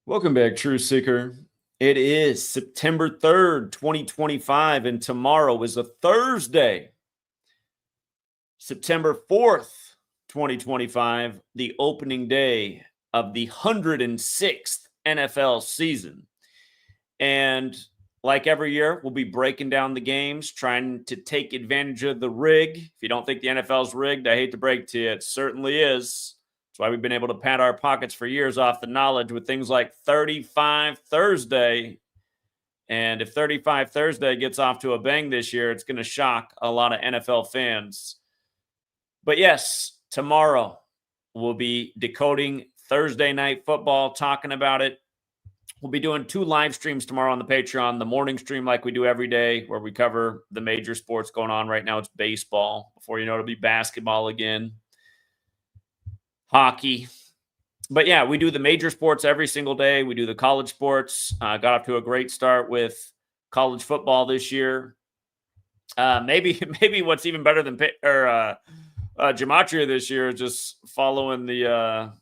Welcome back, True Seeker. It is September 3rd, 2025, and tomorrow is a Thursday. September 4th, 2025, the opening day of the 106th NFL season. And like every year, we'll be breaking down the games, trying to take advantage of the rig. If you don't think the NFL's rigged, I hate to break to you, it certainly is. That's why we've been able to pad our pockets for years off the knowledge with things like 35 Thursday. And if 35 Thursday gets off to a bang this year, it's going to shock a lot of NFL fans. But yes, tomorrow we'll be decoding Thursday night football, talking about it. We'll be doing 2 live streams tomorrow on the Patreon. The morning stream, like we do every day, where we cover the major sports going on. Right now, it's baseball. Before you know it, it'll be basketball again, hockey. But yeah, we do the major sports every single day. We do the college sports. Got off to a great start with college football this year. Maybe what's even better than Gematria this year is just following the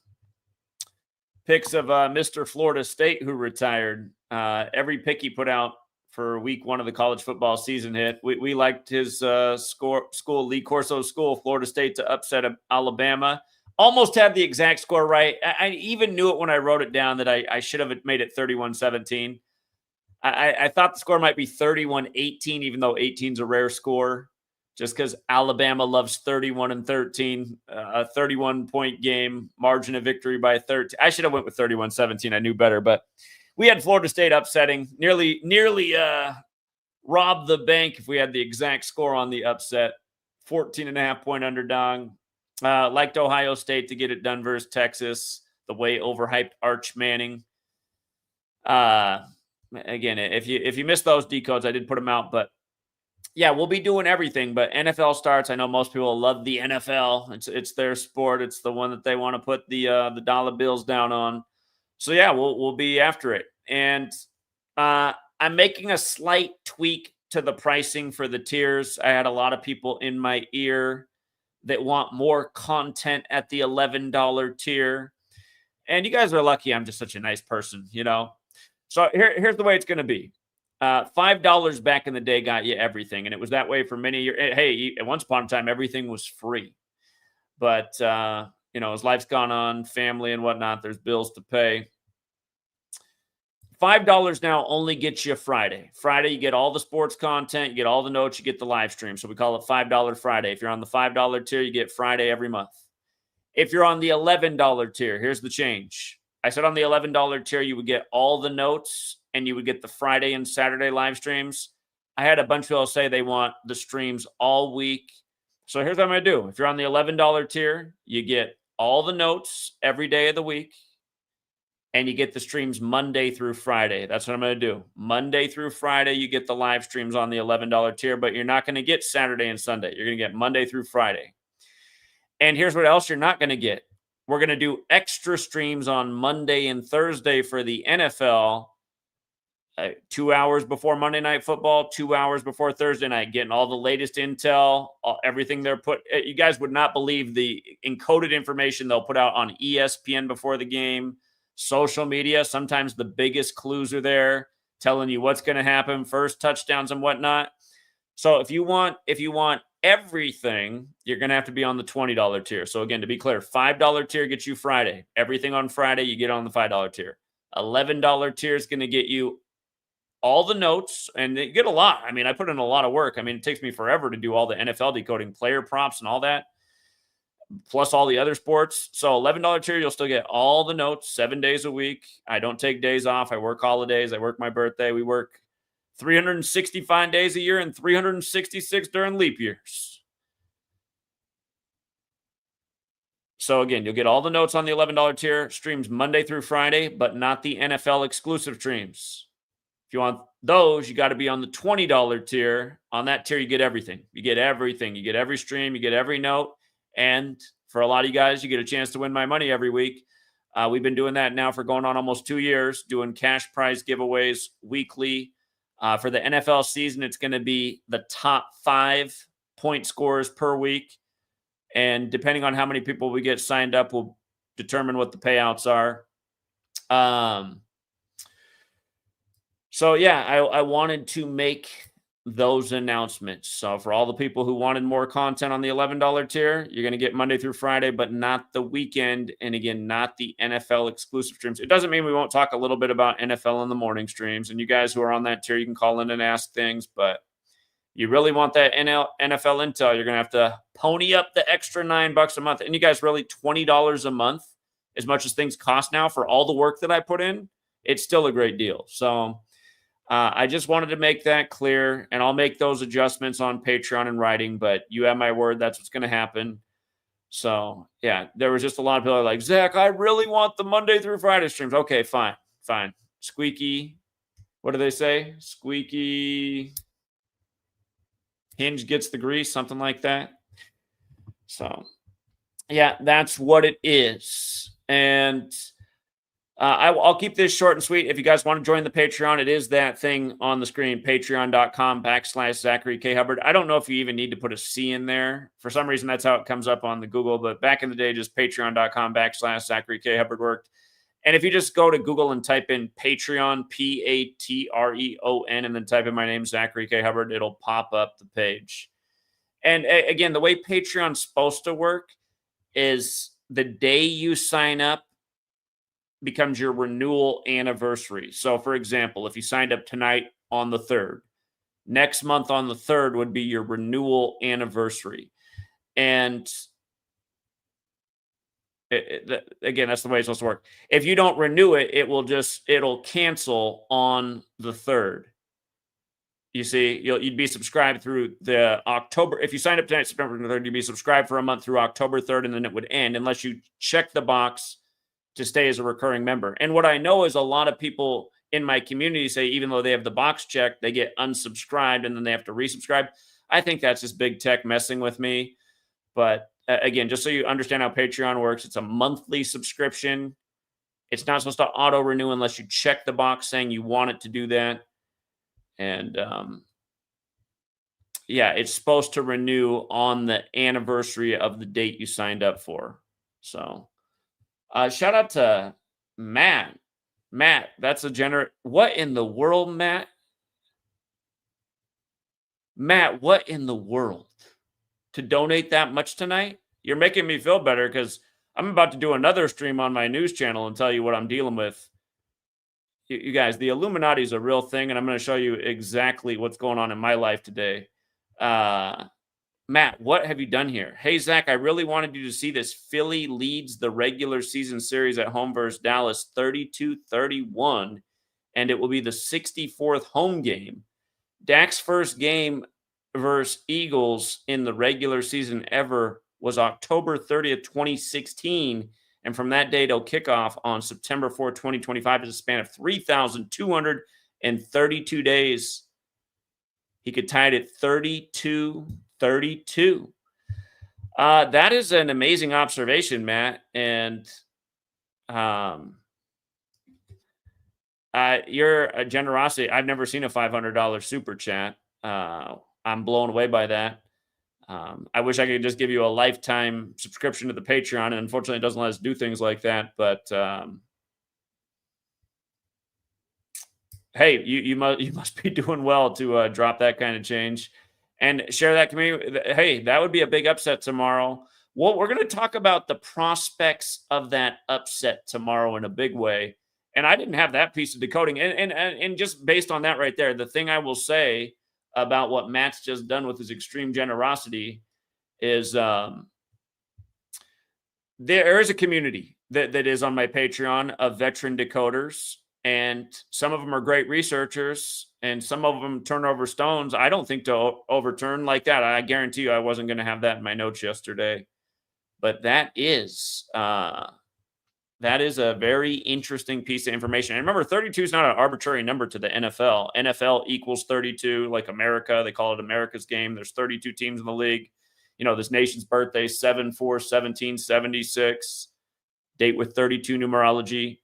picks of Mr. Florida State, who retired. Every pick he put out for week 1 of the college football season hit. We liked his school, Lee Corso's school, Florida State, to upset Alabama. Almost had the exact score right. I even knew it when I wrote it down that I should have made it 31-17. I thought the score might be 31-18, even though 18 is a rare score, just because Alabama loves 31-13, a 31-point game, margin of victory by 13. I should have went with 31-17. I knew better, but we had Florida State upsetting, nearly robbed the bank if we had the exact score on the upset. 14.5-point underdog. Liked Ohio State to get it done versus Texas, the way overhyped Arch Manning. Again, if you missed those decodes, I did put them out, but yeah, we'll be doing everything. But NFL starts. I know most people love the NFL. It's their sport. It's the one that they want to put the dollar bills down on. So yeah, we'll be after it. And I'm making a slight tweak to the pricing for the tiers. I had a lot of people in my ear that want more content at the $11 tier. And you guys are lucky I'm just such a nice person, you know? So here's the way it's going to be. $5 back in the day got you everything. And it was that way for many years. Hey, at once upon a time, everything was free. But, as life's gone on, family and whatnot, there's bills to pay. $5 now only gets you Friday. Friday, you get all the sports content, you get all the notes, you get the live stream. So we call it $5 Friday. If you're on the $5 tier, you get Friday every month. If you're on the $11 tier, here's the change. I said on the $11 tier, you would get all the notes and you would get the Friday and Saturday live streams. I had a bunch of people say they want the streams all week. So here's what I'm going to do. If you're on the $11 tier, you get all the notes every day of the week. And you get the streams Monday through Friday. That's what I'm going to do. Monday through Friday, you get the live streams on the $11 tier, but you're not going to get Saturday and Sunday. You're going to get Monday through Friday. And here's what else you're not going to get. We're going to do extra streams on Monday and Thursday for the NFL, 2 hours before Monday Night Football, 2 hours before Thursday night, getting all the latest intel, everything they're put. You guys would not believe the encoded information they'll put out on ESPN before the game. Social media, sometimes the biggest clues are there, telling you what's going to happen, first touchdowns and whatnot. So if you want everything, you're going to have to be on the $20 tier. So again, to be clear, $5 tier gets you Friday. Everything on Friday, you get on the $5 tier. $11 tier is going to get you all the notes, and you get a lot. I mean, I put in a lot of work. I mean, it takes me forever to do all the NFL decoding, player props and all that, plus all the other sports. So $11 tier, you'll still get all the notes 7 days a week. I don't take days off. I work holidays. I work my birthday. We work 365 days a year and 366 during leap years. So again, you'll get all the notes on the $11 tier, streams Monday through Friday, but not the NFL exclusive streams. If you want those, you got to be on the $20 tier. On that tier, you get everything. You get everything. You get every stream. You get every note. And for a lot of you guys, you get a chance to win my money every week. We've been doing that now for going on almost 2 years, doing cash prize giveaways weekly. For the NFL season, it's going to be the top 5 point scorers per week. And depending on how many people we get signed up, will determine what the payouts are. So yeah, I wanted to make those announcements. So for all the people who wanted more content on the $11 tier, you're going to get Monday through Friday, but not the weekend. And again, not the NFL exclusive streams. It doesn't mean we won't talk a little bit about NFL in the morning streams. And you guys who are on that tier, you can call in and ask things. But you really want that NFL intel, you're going to have to pony up the extra $9 a month. And you guys, really $20 a month, as much as things cost now for all the work that I put in, it's still a great deal. So I just wanted to make that clear, and I'll make those adjustments on Patreon in writing, but you have my word, that's what's going to happen. So, yeah, there was just a lot of people like, Zach, I really want the Monday through Friday streams. Okay, fine. Squeaky, what do they say? Squeaky hinge gets the grease, something like that. So, yeah, that's what it is. And I'll keep this short and sweet. If you guys want to join the Patreon, it is that thing on the screen, patreon.com/Zachary K. Hubbard. I don't know if you even need to put a C in there. For some reason, that's how it comes up on the Google. But back in the day, just patreon.com/Zachary K. Hubbard worked. And if you just go to Google and type in Patreon, Patreon, and then type in my name, Zachary K. Hubbard, it'll pop up the page. And again, the way Patreon's supposed to work is the day you sign up becomes your renewal anniversary. So, for example, if you signed up tonight on the 3rd, next month on the 3rd would be your renewal anniversary. And again, that's the way it's supposed to work. If you don't renew it, it'll cancel on the 3rd. You see, you'd be subscribed through the October. If you signed up tonight, September 3rd, you'd be subscribed for a month through October 3rd, and then it would end unless you check the box to stay as a recurring member. And what I know is a lot of people in my community say, even though they have the box checked, they get unsubscribed and then they have to resubscribe. I think that's just big tech messing with me. But again, just so you understand how Patreon works, it's a monthly subscription. It's not supposed to auto renew unless you check the box saying you want it to do that. And yeah, it's supposed to renew on the anniversary of the date you signed up for. So shout out to Matt. Matt, that's a what in the world, Matt? Matt, what in the world? To donate that much tonight? You're making me feel better because I'm about to do another stream on my news channel and tell you what I'm dealing with. You guys, the Illuminati is a real thing, and I'm going to show you exactly what's going on in my life today. Matt, what have you done here? Hey, Zach, I really wanted you to see this. Philly leads the regular season series at home versus Dallas 32-31, and it will be the 64th home game. Dak's first game versus Eagles in the regular season ever was October 30th, 2016, and from that day till kickoff on September 4th, 2025, is a span of 3,232 days. He could tie it at 32-32. That is an amazing observation, Matt. And your generosity, I've never seen a $500 super chat. I'm blown away by that. I wish I could just give you a lifetime subscription to the Patreon, and unfortunately it doesn't let us do things like that. But hey, you must be doing well to drop that kind of change and share that community. Hey, that would be a big upset tomorrow. Well, we're going to talk about the prospects of that upset tomorrow in a big way. And I didn't have that piece of decoding. And just based on that right there, the thing I will say about what Matt's just done with his extreme generosity is there is a community that is on my Patreon of veteran decoders. And some of them are great researchers, and some of them turn over stones. I don't think to overturn like that. I guarantee you I wasn't going to have that in my notes yesterday. But that is a very interesting piece of information. And remember, 32 is not an arbitrary number to the NFL. NFL equals 32, like America. They call it America's game. There's 32 teams in the league. You know, this nation's birthday, 7/4/1776. Date with 32 numerology.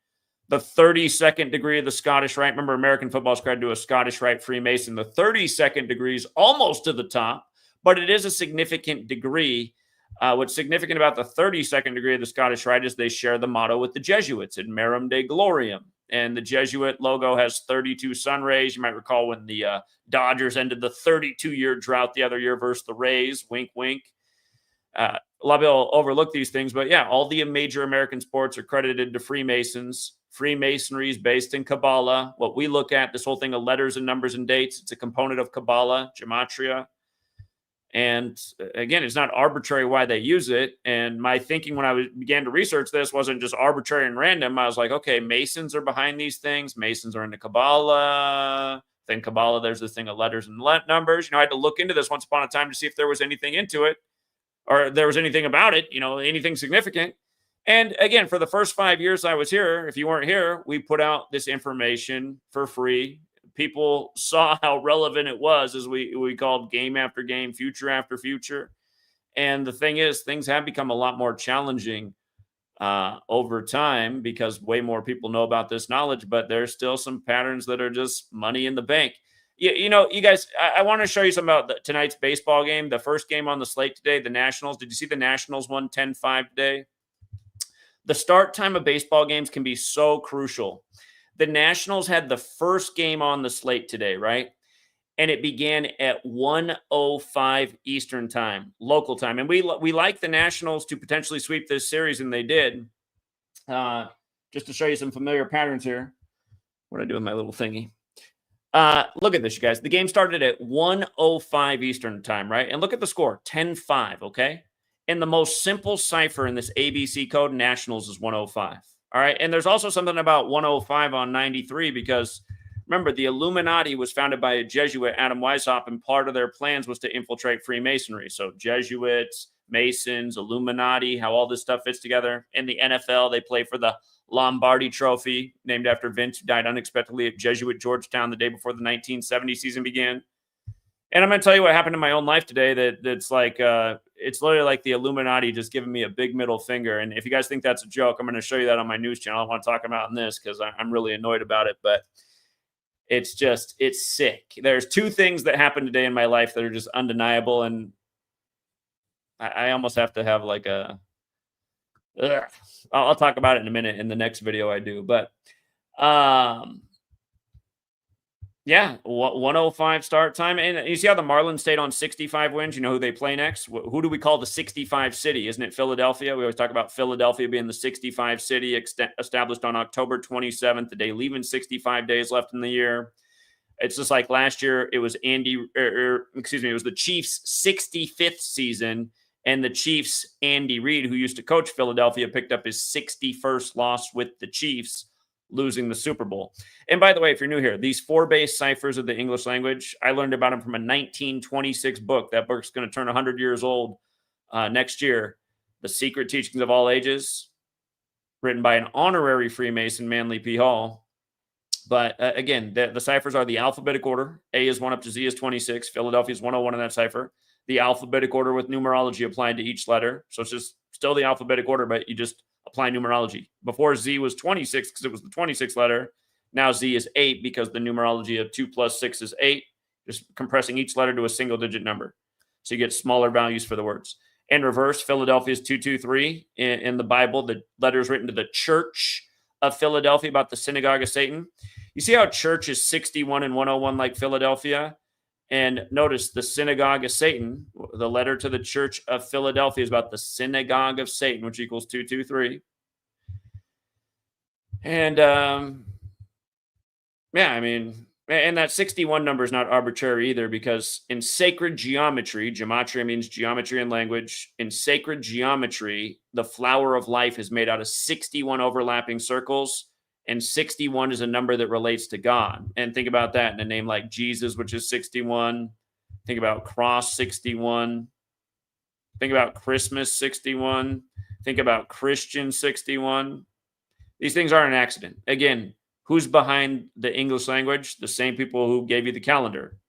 The 32nd degree of the Scottish Rite. Remember, American football is credited to a Scottish Rite Freemason. The 32nd degree is almost to the top, but it is a significant degree. What's significant about the 32nd degree of the Scottish Rite is they share the motto with the Jesuits, in Merum de Gloriam. And the Jesuit logo has 32 sun rays. You might recall when the Dodgers ended the 32-year drought the other year versus the Rays. Wink, wink. A lot of people overlook these things, but yeah, all the major American sports are credited to Freemasons. Freemasonry is based in Kabbalah. What we look at, this whole thing of letters and numbers and dates, it's a component of Kabbalah, Gematria. And again, it's not arbitrary why they use it. And my thinking when I began to research this wasn't just arbitrary and random. I was like, okay, Masons are behind these things. Masons are into Kabbalah. Then Kabbalah, there's this thing of letters and numbers. I had to look into this once upon a time to see if there was anything into it or there was anything about it, anything significant. And again, for the first 5 years I was here, if you weren't here, we put out this information for free. People saw how relevant it was as we called game after game, future after future. And the thing is, things have become a lot more challenging over time because way more people know about this knowledge, but there's still some patterns that are just money in the bank. You guys, I want to show you something about tonight's baseball game. The first game on the slate today, the Nationals. Did you see the Nationals won 10-5 today? The start time of baseball games can be so crucial. The Nationals had the first game on the slate today, right? And it began at 1:05 Eastern time, local time. And we like the Nationals to potentially sweep this series, and they did. Just to show you some familiar patterns here. What do I do with my little thingy? Look at this, you guys. The game started at 1:05 Eastern time, right? And look at the score, 10-5, okay? And the most simple cipher in this ABC code, Nationals, is 105. All right. And there's also something about 105 on 93 because remember, the Illuminati was founded by a Jesuit, Adam Weishaupt, and part of their plans was to infiltrate Freemasonry. So Jesuits, Masons, Illuminati, how all this stuff fits together. In the NFL, they play for the Lombardi Trophy, named after Vince, who died unexpectedly at Jesuit Georgetown the day before the 1970 season began. And I'm going to tell you what happened in my own life today that's like, it's literally like the Illuminati just giving me a big middle finger. And if you guys think that's a joke, I'm going to show you that on my news channel. I want to talk about in this because I'm really annoyed about it. But it's sick. There's two things that happened today in my life that are just undeniable. And I almost have to have like I'll talk about it in a minute in the next video I do. But yeah, 1:05 start time. And you see how the Marlins stayed on 65 wins? You know who they play next? Who do we call the 65 city? Isn't it Philadelphia? We always talk about Philadelphia being the 65 city established on October 27th, the day leaving 65 days left in the year. It's just like last year, it was it was the Chiefs' 65th season, and the Chiefs' Andy Reid, who used to coach Philadelphia, picked up his 61st loss with the Chiefs, losing the Super Bowl. And by the way, if you're new here, these 4 base ciphers of the English language, I learned about them from a 1926 book. That book's going to turn 100 years old next year. The Secret Teachings of All Ages, written by an honorary Freemason, Manly P. Hall. But again, the ciphers are the alphabetic order. A is 1 up to Z is 26. Philadelphia is 101 in that cipher. The alphabetic order with numerology applied to each letter. So it's just still the alphabetic order, but you just apply numerology. Before Z was 26 because it was the 26th letter. Now Z is 8 because the numerology of 2 plus 6 is 8, just compressing each letter to a single digit number. So you get smaller values for the words. In reverse, Philadelphia is 223. In the Bible, the letters written to the Church of Philadelphia about the synagogue of Satan. You see how church is 61 and 101 like Philadelphia? And notice the synagogue of Satan, the letter to the Church of Philadelphia is about the synagogue of Satan, which equals 223. And yeah, I mean, and that 61 number is not arbitrary either, because in sacred geometry, gematria means geometry and language. In sacred geometry, the flower of life is made out of 61 overlapping circles. And 61 is a number that relates to God. And think about that in a name like Jesus, which is 61. Think about cross 61. Think about Christmas 61. Think about Christian 61. These things aren't an accident. Again, who's behind the English language? The same people who gave you the calendar.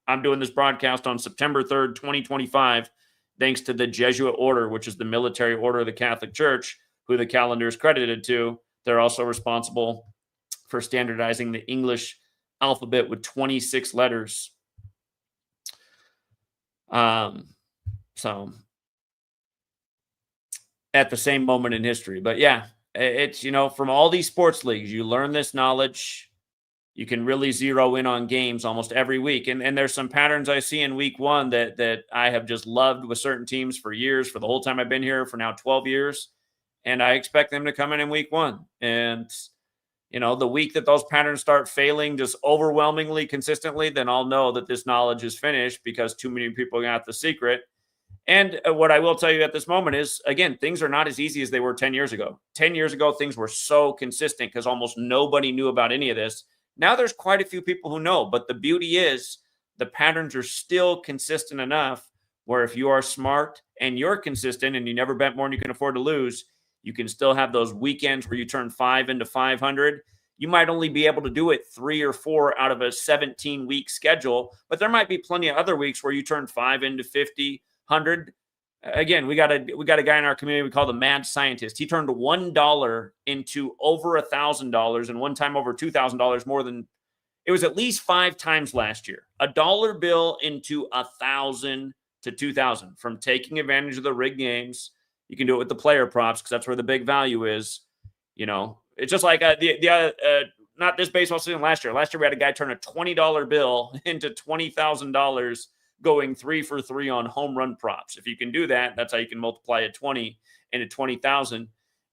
I'm doing this broadcast on September 3rd, 2025, thanks to the Jesuit order, which is the military order of the Catholic Church, who the calendar is credited to. They're also responsible for standardizing the English alphabet with 26 letters. So at the same moment in history. But yeah, It's, from all these sports leagues, you learn this knowledge. You can really zero in on games almost every week. And there's some patterns I see in week one that I have just loved with certain teams for years, for the whole time I've been here, for now 12 years. And I expect them to come in week one. And, the week that those patterns start failing just overwhelmingly consistently, then I'll know that this knowledge is finished because too many people got the secret. And what I will tell you at this moment is, again, things are not as easy as they were 10 years ago. 10 years ago, things were so consistent because almost nobody knew about any of this. Now there's quite a few people who know, but the beauty is the patterns are still consistent enough where if you are smart and you're consistent and you never bet more than you can afford to lose, you can still have those weekends where you turn 5 into 500. You might only be able to do it 3 or 4 out of a 17-week schedule, but there might be plenty of other weeks where you turn 5 into 50, 100. Again, we got a guy in our community we call the mad scientist. He turned $1 into over $1,000, and one time over $2,000 more than it was at least 5 times last year. A dollar bill into 1,000 to 2,000 from taking advantage of the rigged games. You can do it with the player props because that's where the big value is. It's just like not this baseball season last year. Last year we had a guy turn a $20 bill into $20,000 going 3 for 3 on home run props. If you can do that, that's how you can multiply a 20 into 20,000.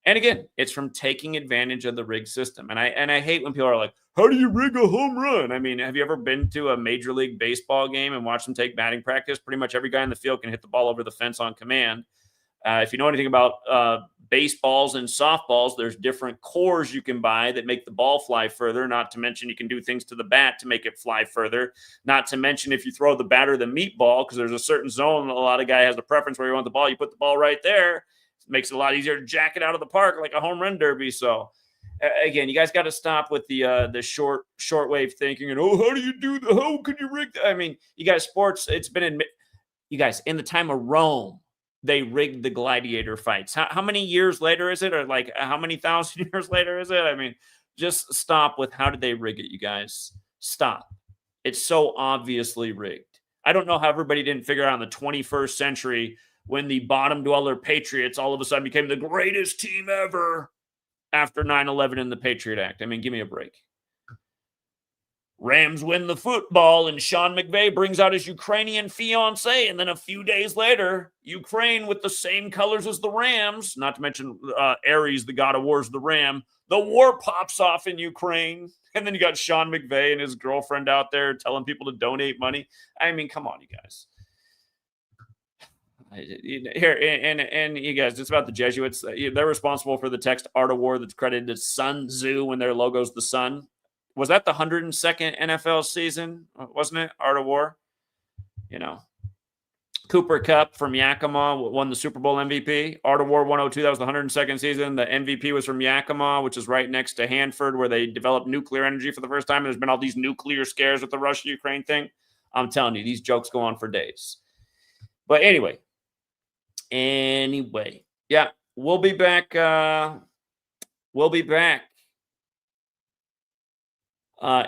And again, it's from taking advantage of the rig system. And I hate when people are like, how do you rig a home run? I mean, have you ever been to a Major League Baseball game and watched them take batting practice? Pretty much every guy in the field can hit the ball over the fence on command. If you know anything about baseballs and softballs, there's different cores you can buy that make the ball fly further. Not to mention you can do things to the bat to make it fly further. Not to mention if you throw the batter the meatball, because there's a certain zone, a lot of guy has a preference where you want the ball. You put the ball right there. It makes it a lot easier to jack it out of the park like a home run derby. So again, you guys got to stop with the shortwave thinking and how do you do how can you rig that? I mean, you guys, sports. It's been you guys in the time of Rome. They rigged the gladiator fights. How many years later is it? Or like how many thousand years later is it? I mean, just stop with how did they rig it, you guys? Stop. It's so obviously rigged. I don't know how everybody didn't figure out in the 21st century when the bottom dweller Patriots all of a sudden became the greatest team ever after 9/11 and the Patriot Act. I mean, give me a break. Rams win the football, and Sean McVay brings out his Ukrainian fiance, and then a few days later, Ukraine with the same colors as the Rams, not to mention Ares, the god of war, is the ram. The war pops off in Ukraine, and then you got Sean McVay and his girlfriend out there telling people to donate money. I mean, come on, you guys. Here, and you guys, it's about the Jesuits. They're responsible for the text Art of War that's credited to Sun Tzu when their logo's the sun. Was that the 102nd NFL season? Wasn't it? Art of War? Cooper Kupp from Yakima won the Super Bowl MVP. Art of War 102, that was the 102nd season. The MVP was from Yakima, which is right next to Hanford, where they developed nuclear energy for the first time. And there's been all these nuclear scares with the Russia-Ukraine thing. I'm telling you, these jokes go on for days. But anyway, yeah, we'll be back.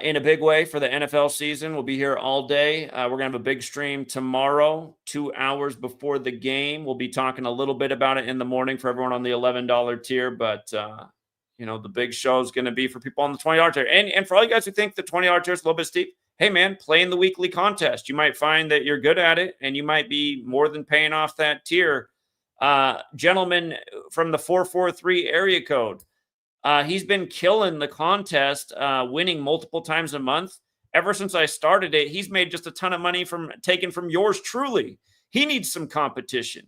In a big way for the NFL season. We'll be here all day. We're going to have a big stream tomorrow, 2 hours before the game. We'll be talking a little bit about it in the morning for everyone on the $11 tier, but the big show is going to be for people on the $20 tier. And for all you guys who think the $20 tier is a little bit steep, hey man, play in the weekly contest. You might find that you're good at it and you might be more than paying off that tier. Gentleman from the 443 area code, he's been killing the contest, winning multiple times a month. Ever since I started it, he's made just a ton of money taken from yours truly. He needs some competition.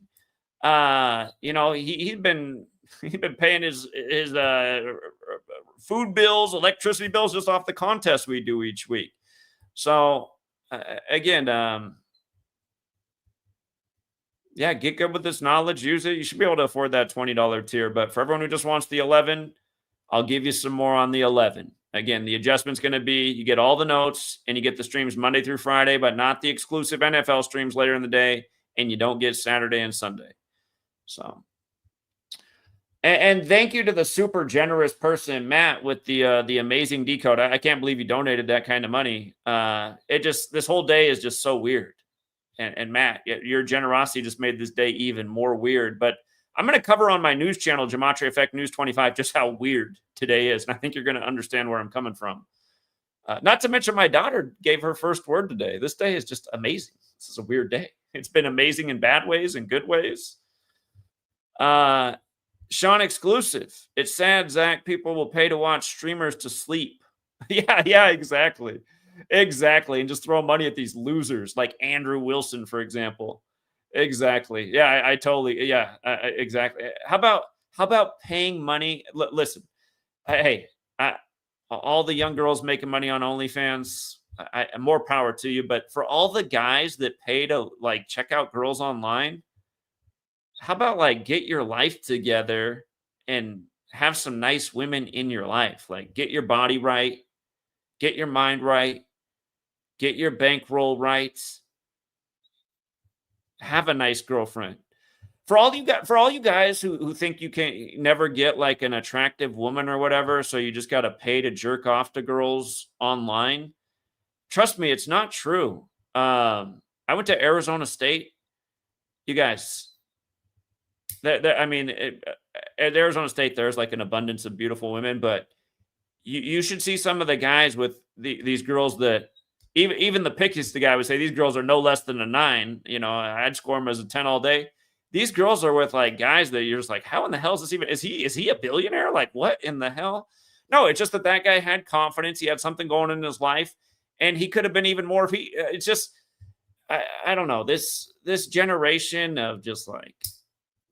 He's been paying his food bills, electricity bills just off the contest we do each week. So again, get good with this knowledge. Use it. You should be able to afford that $20 tier. But for everyone who just wants the 11, I'll give you some more on the 11. Again, the adjustment's going to be you get all the notes and you get the streams Monday through Friday, but not the exclusive NFL streams later in the day, and you don't get Saturday and Sunday. So, and thank you to the super generous person, Matt, with the amazing decode. I can't believe you donated that kind of money. This whole day is just so weird. And Matt, your generosity just made this day even more weird. But I'm going to cover on my news channel, Gematria Effect News 25, just how weird today is. And I think you're going to understand where I'm coming from. Not to mention my daughter gave her first word today. This day is just amazing. This is a weird day. It's been amazing in bad ways and good ways. Sean exclusive. It's sad, Zach. People will pay to watch streamers to sleep. Yeah, exactly. Exactly. And just throw money at these losers like Andrew Wilson, for example. Exactly. Yeah, I totally. Yeah, exactly. How about paying money? Listen, hey, all the young girls making money on OnlyFans, more power to you. But for all the guys that pay to like check out girls online, how about like get your life together and have some nice women in your life? Like get your body right, get your mind right, get your bankroll right, have a nice girlfriend. For all you guys who think you can never get like an attractive woman or whatever, so you just got to pay to jerk off to girls online. Trust me, it's not true. I went to Arizona State. You guys, I mean, at Arizona State, there's like an abundance of beautiful women, but you should see some of the guys with these girls that even the pickiest the guy would say these girls are no less than a 9. You know, I'd score them as a 10 all day. These girls are with like guys that you're just like, how in the hell is this even? Is he a billionaire? Like, what in the hell? No, it's just that guy had confidence. He had something going in his life, and he could have been even more if he. It's just, I don't know, this generation of just like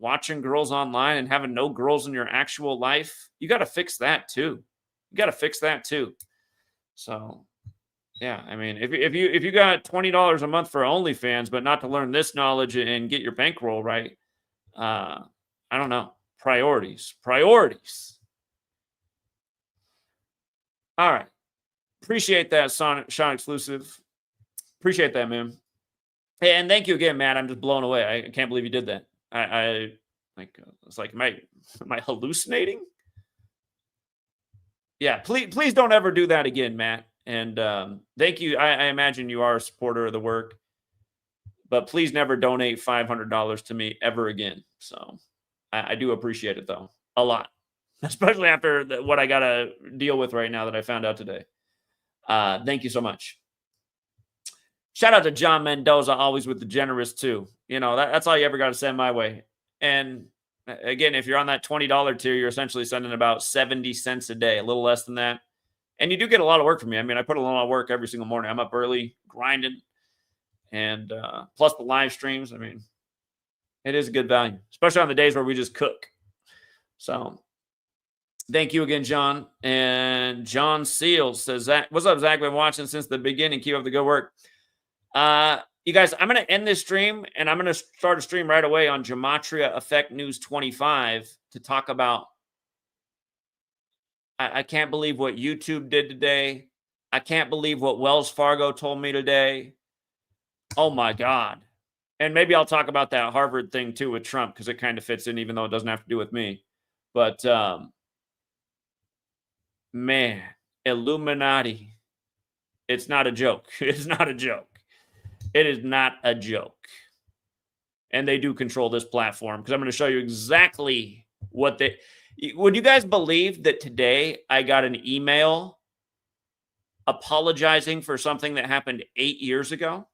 watching girls online and having no girls in your actual life. You got to fix that too. So, yeah, I mean, if you got $20 a month for OnlyFans, but not to learn this knowledge and get your bankroll right, I don't know. Priorities. All right. Appreciate that, Sean exclusive. Appreciate that, man. Hey, and thank you again, Matt. I'm just blown away. I can't believe you did that. I like it's like, am I hallucinating? Yeah, please don't ever do that again, Matt. And thank you. I imagine you are a supporter of the work, but please never donate $500 to me ever again. So I do appreciate it, though, a lot, especially after what I got to deal with right now that I found out today. Thank you so much. Shout out to John Mendoza, always with the generous, too. You know, that's all you ever got to send my way. And again, if you're on that $20 tier, you're essentially sending about 70 cents a day, a little less than that. And you do get a lot of work from me. I mean, I put a lot of work every single morning. I'm up early, grinding, and plus the live streams. I mean, it is a good value, especially on the days where we just cook. So thank you again, John. And John Seals says, Zach, what's up, Zach? Been watching since the beginning. Keep up the good work. You guys, I'm going to end this stream, and I'm going to start a stream right away on GematriaEffectNews 25 to talk about I can't believe what YouTube did today. I can't believe what Wells Fargo told me today. Oh, my God. And maybe I'll talk about that Harvard thing, too, with Trump, because it kind of fits in, even though it doesn't have to do with me. But, man, Illuminati. It's not a joke. It's not a joke. It is not a joke. And they do control this platform, because I'm going to show you exactly what they... Would you guys believe that today I got an email apologizing for something that happened 8 years ago?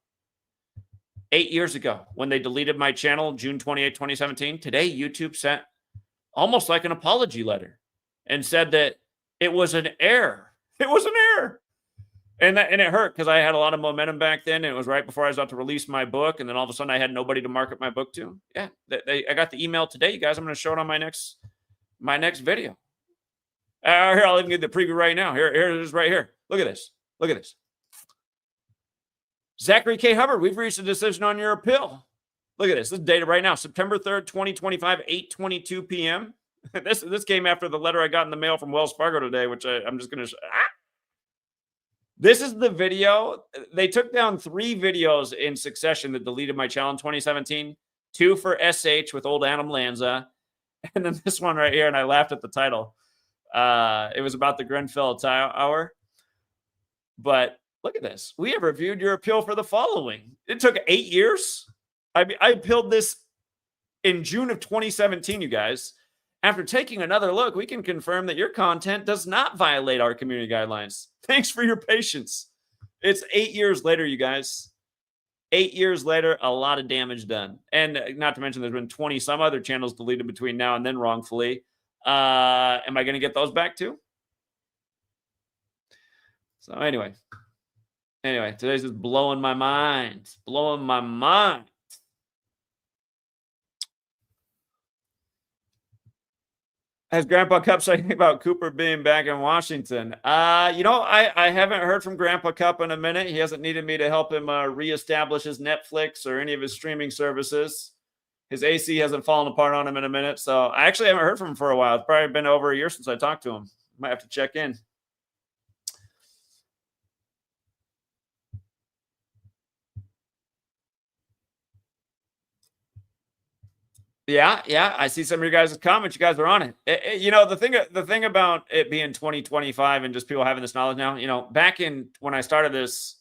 8 years ago, when they deleted my channel, June 28, 2017. Today, YouTube sent almost like an apology letter and said that it was an error. It was an error. And it hurt, because I had a lot of momentum back then, and it was right before I was about to release my book, and then all of a sudden I had nobody to market my book to. Yeah, I got the email today, you guys. I'm going to show it on my next video. Here, I'll even get the preview right now. Here it is right here. Look at this. Look at this. Zachary K. Hubbard, we've reached a decision on your appeal. Look at this. This is data right now, September 3rd, 2025, 8:22 p.m. This came after the letter I got in the mail from Wells Fargo today, which I'm just going to This is the video. They took down 3 videos in succession that deleted my channel in 2017. 2 for SH with old Adam Lanza. And then this one right here, and I laughed at the title. It was about the Grenfell Tower. But look at this. We have reviewed your appeal for the following. It took 8 years. I appealed this in June of 2017, you guys. After taking another look, we can confirm that your content does not violate our community guidelines. Thanks for your patience. It's 8 years later, you guys. 8 years later, a lot of damage done. And not to mention there's been 20 some other channels deleted between now and then wrongfully. Am I going to get those back too? So anyway, today's just blowing my mind. Blowing my mind. Has Grandpa Cup said anything about Cooper being back in Washington? I haven't heard from Grandpa Cup in a minute. He hasn't needed me to help him reestablish his Netflix or any of his streaming services. His AC hasn't fallen apart on him in a minute. So I actually haven't heard from him for a while. It's probably been over a year since I talked to him. Might have to check in. Yeah. I see some of your guys' comments. You guys are on it. The thing about it being 2025 and just people having this knowledge now, back in when I started this,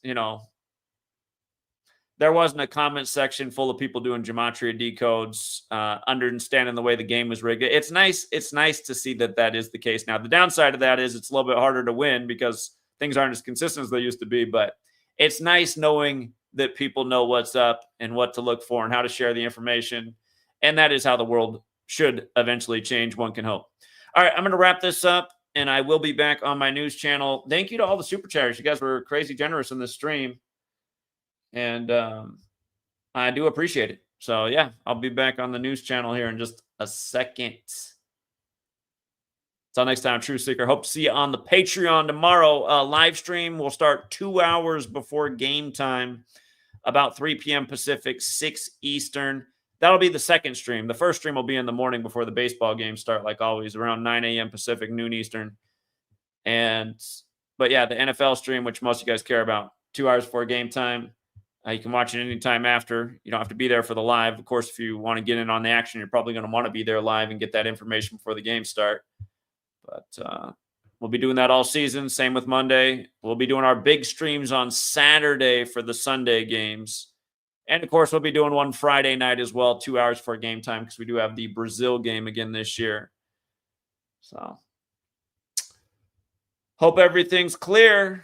there wasn't a comment section full of people doing Gematria decodes, understanding the way the game was rigged. It's nice to see that is the case now. The downside of that is it's a little bit harder to win because things aren't as consistent as they used to be, but it's nice knowing that people know what's up and what to look for and how to share the information. And that is how the world should eventually change, one can hope. All right, I'm going to wrap this up, and I will be back on my news channel. Thank you to all the super chatters. You guys were crazy generous in this stream, and I do appreciate it. So, yeah, I'll be back on the news channel here in just a second. Until next time, True Seeker. Hope to see you on the Patreon tomorrow. Live stream will start 2 hours before game time, about 3 p.m. Pacific, 6 Eastern. That'll be the second stream. The first stream will be in the morning before the baseball games start, like always, around 9 a.m. Pacific, noon Eastern. But yeah, the NFL stream, which most of you guys care about, 2 hours before game time. You can watch it anytime after. You don't have to be there for the live. Of course, if you want to get in on the action, you're probably going to want to be there live and get that information before the games start. But we'll be doing that all season. Same with Monday. We'll be doing our big streams on Saturday for the Sunday games. And, of course, we'll be doing one Friday night as well, 2 hours for game time, because we do have the Brazil game again this year. So, hope everything's clear.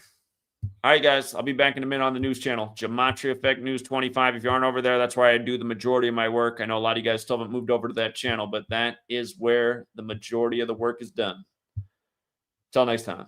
All right, guys, I'll be back in a minute on the news channel, GematriaEffectNews 25. If you aren't over there, that's where I do the majority of my work. I know a lot of you guys still haven't moved over to that channel, but that is where the majority of the work is done. Till next time.